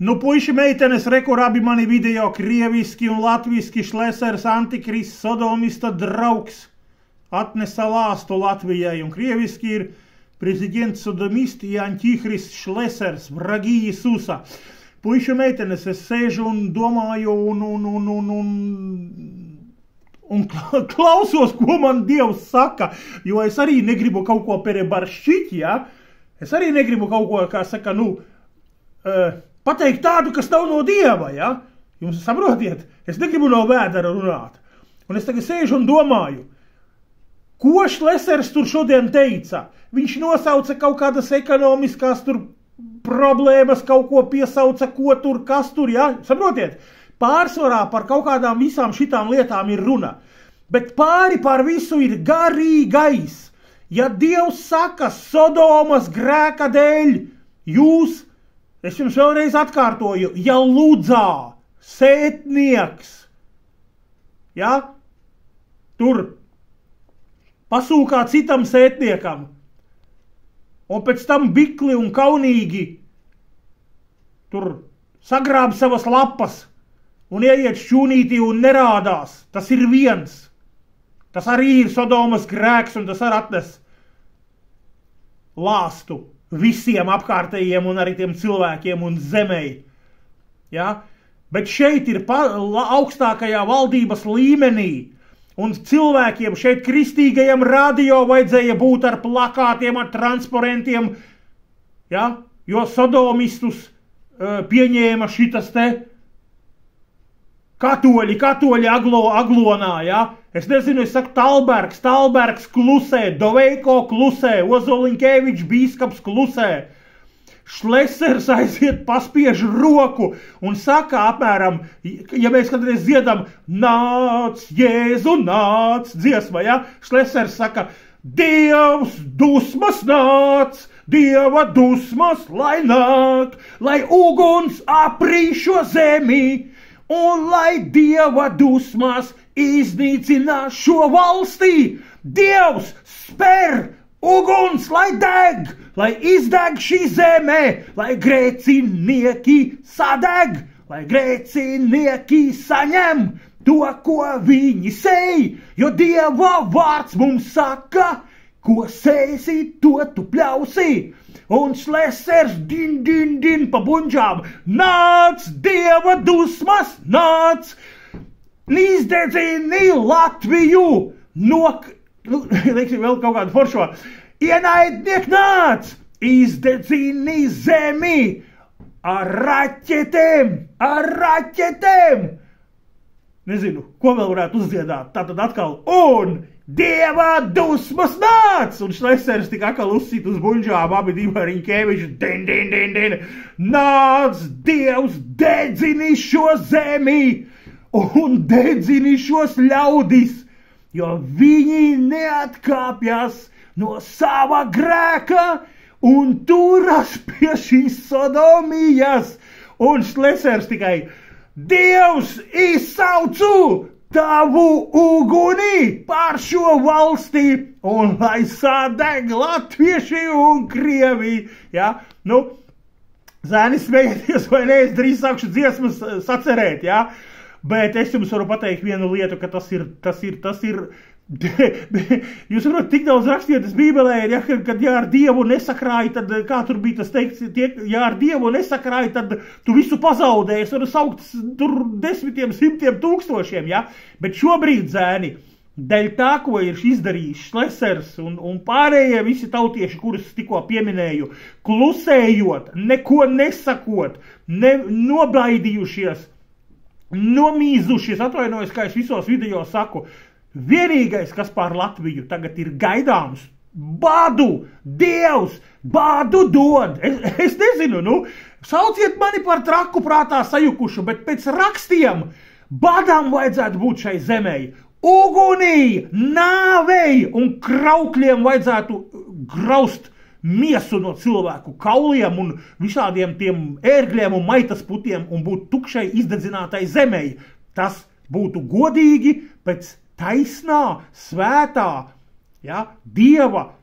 Nu, puiši meitenes, rekur abi mani video krieviski un latviski Šlesers antikrists sodomista draugs atnesa lāstu Latvijai, un krieviski ir prezidents sodomist и antikrist Šlesers, vragi Jisusa. Puiši meitenes, es sēžu un domāju un klausos, ko man Dievs saka, jo es arī negribu kaut ko perebaršķīt, ja? Es arī negribu kaut ko, kā saka, pateikt tādu, kas nav no Dieva, ja? Jums saprotiet? Es negribu no vēdera runāt. Un es tagad sēžu un domāju, ko Šlesers tur šodien teica? Viņš nosauca kaut kādas ekonomiskās tur problēmas, kaut ko piesauca, ko tur, kas tur, ja? Saprotiet? Pārsvarā par kaut kādām visām šitām lietām ir runa. Bet pāri par visu ir garīgais. Ja Dievs saka Sodomas grēka dēļ, es jums vēlreiz atkārtoju, ja Ludzā sētnieks, ja, tur pasūkā citam sētniekam, un pēc tam bikli un kaunīgi tur sagrāb savas lapas un ieiet šķūnītī un nerādās, tas ir viens. Tas arī ir Sodomas grēks, un tas arī atnes lāstu visiem apkārtējiem un arī tiem cilvēkiem un zemei. Ja? Bet šeit ir augstākajā valdības līmenī, un cilvēkiem šeit kristīgajam radio vajadzēja būt ar plakātiem, ar transparentiem, ja? Jo sodomistus pieņēma šitas te katoļi aglonā, ja? Es nezinu, es saku Talbergs klusē, Doveiko klusē, Ozoliņkevičs bīskaps klusē. Šlesers aiziet paspiež roku un saka apmēram, ja mēs kādreiz dziedam, nāc, Jēzu, nāc, dziesma, ja? Šlesers saka, Dievs dusmas nāc, Dieva dusmas lai nāk, lai uguns aprīšo zemi, un lai Dieva dusmas iznīcinā šo valstī. Dievs spēr uguns, lai deg, lai izdeg šī zemē, lai grēcinieki sadeg, lai grēcinieki saņem to, ko viņi sēj, jo Dieva vārds mums saka, ko sēsi, to tu pļausi. Un Šlesers din pa buņģām, nāc, Dieva dusmas, nāc, izdedzini Latviju, teiksim vēl kaut kādu foršo, ienaidniek nāc, izdedzini zemi ar raķetēm. Nezinu, ko vēl varētu uzdziedāt, tātad atkal, un Dieva dusmas nāc! Un Šlesers tik atkal uzsīt uz buņģām, abi Riņkeviči, din. Nāc, Dievs, dedzini šo zemi un dedzini šos ļaudis, jo viņi neatkāpjas no sava grēka un turas pie šīs sodomijas. Un Šlesers tikai, Dievs, izsaucu tavu uguni pār šo valstī, un lai sadeg latvieši un krievi. Ja? Zēni smējieties, vai ne, es drīz sākšu dziesmas sacerēt, ja? Bet es jums varu pateikt vienu lietu, ka tas ir jūs varat tik daudz rakstītas Bībelē, ja, kad ja ar Dievu nesakrāji, tad, kā tur bija tas teikts, ja ar Dievu nesakrāji, tad tu visu pazaudēji, es varu saukt tur 10, 100 tūkstošiem, ja, bet šobrīd, zēni, dēļ tā, ko ir izdarījis Šlesers un pārējie visi tautieši, kurus tikko pieminēju, klusējot, neko nesakot, nobaidījušies, nomīzušies, atvainojos, kā es visos video saku, vienīgais, kas pār Latviju tagad ir gaidāms, badu, Dievs, badu dod. Es nezinu, sauciet mani par traku prātā sajukušu, bet pēc rakstiem badam vajadzētu būt šai zemei. Ugunī, nāvei un kraukļiem vajadzētu graust miesu no cilvēku kauliem un visādiem tiem ērgļiem un maitas putiem un būt tukšai izdedzinātai zemei. Tas būtu godīgi pēc taisnā, svētā, ja, Dieva,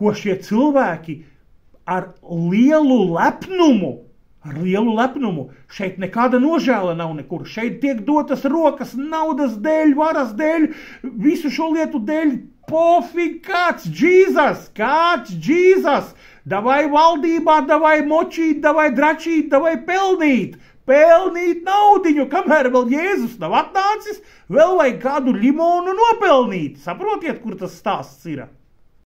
ko šie cilvēki ar lielu lepnumu ar lielu lepnumu. Šeit nekāda nožēla nav nekur. Šeit tiek dotas rokas naudas dēļ, varas dēļ, visu šo lietu dēļ. Pofīgi kāds Džīzas. Davai valdībā, davai močīt, davai dračīt, davai pelnīt. Pelnīt naudiņu, kamēr vēl Jēzus nav atnācis, vēl vajag kādu limonu nopelnīt. Saprotiet, kur tas stāsts ir?